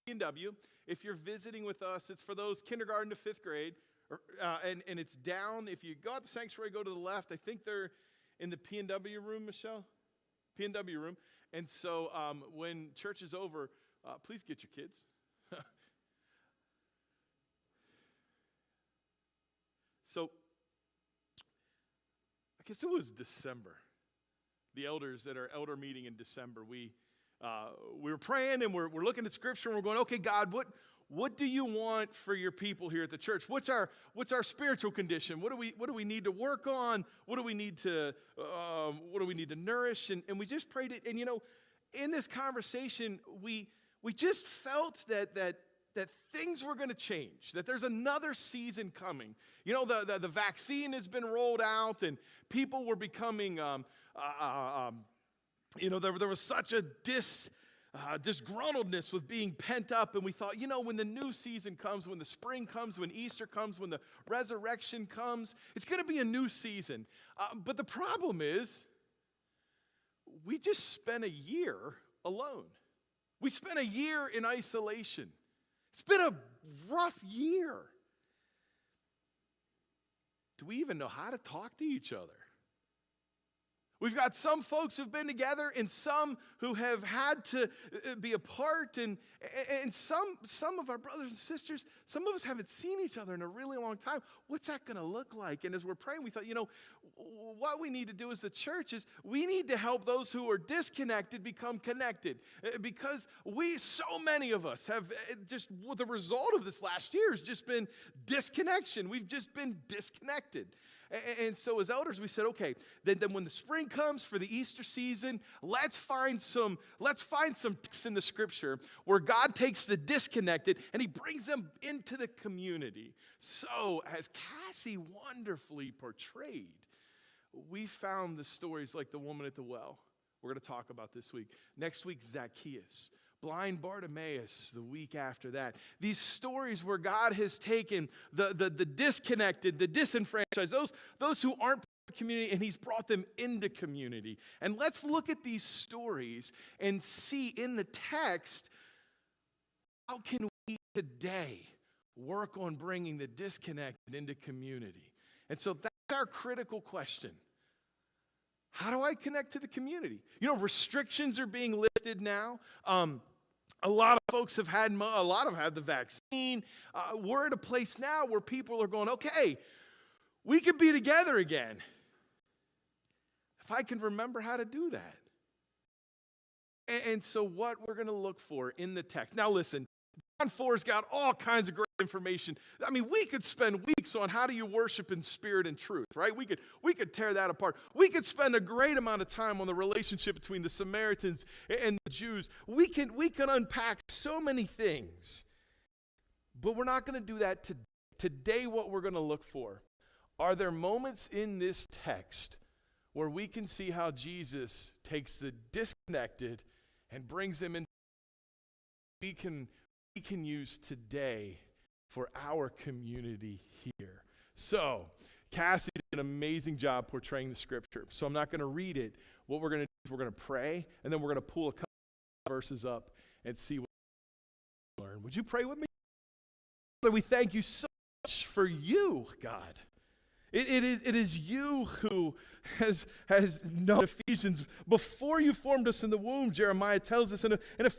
P&W. If you're visiting with us, it's for those kindergarten to 5th grade, and it's down. If you go out the sanctuary, go to the left. I think they're in the P&W room, Michelle? P&W room. And so when church is over, please get your kids. So I guess it was December. The elders at our elder meeting in December, we were praying and we're looking at Scripture and we're going, okay, God, what do you want for your people here at the church? What's our spiritual condition? What do we need to work on? What do we need to nourish? And we just prayed it. And in this conversation, we just felt that things were going to change, that there's another season coming. The vaccine has been rolled out, and people were becoming, there was such a disgruntledness with being pent up, and we thought, when the new season comes, when the spring comes, when Easter comes, when the resurrection comes, it's going to be a new season. But the problem is, we just spent a year alone. We spent a year in isolation. It's been a rough year. Do we even know how to talk to each other? We've got some folks who've been together and some who have had to be apart, and some of our brothers and sisters, some of us haven't seen each other in a really long time. What's that going to look like? And as we're praying, we thought, what we need to do as the church is we need to help those who are disconnected become connected, because so many of us have just, the result of this last year has just been disconnection. We've just been disconnected. And so as elders, we said, okay, then when the spring comes for the Easter season, let's find some texts in the Scripture where God takes the disconnected and he brings them into the community. So as Cassie wonderfully portrayed, we found the stories like the woman at the well we're going to talk about this week. Next week, Zacchaeus. Blind Bartimaeus the week after that. These stories where God has taken the disconnected, the disenfranchised, those who aren't part of the community, and he's brought them into community. And let's look at these stories and see in the text, how can we today work on bringing the disconnected into community? And so that's our critical question. How do I connect to the community? Restrictions are being lifted now. A lot of folks have had the vaccine. We're at a place now where people are going, okay, we could be together again. If I can remember how to do that. And so what we're going to look for in the text. Now listen, John 4's got all kinds of great information. I mean, we could spend weeks on how do you worship in spirit and truth, right? We could tear that apart. We could spend a great amount of time on the relationship between the Samaritans and the Jews. We can unpack so many things, but we're not going to do that today. Today, what we're going to look for, are there moments in this text where we can see how Jesus takes the disconnected and brings them in? We can use today for our community here. So, Cassie did an amazing job portraying the Scripture. So I'm not going to read it. What we're going to do is we're going to pray, and then we're going to pull a couple verses up and see what we learn. Would you pray with me? Father, we thank you so much for you, God. It is you who has known Ephesians before you formed us in the womb. Jeremiah tells us in Ephesians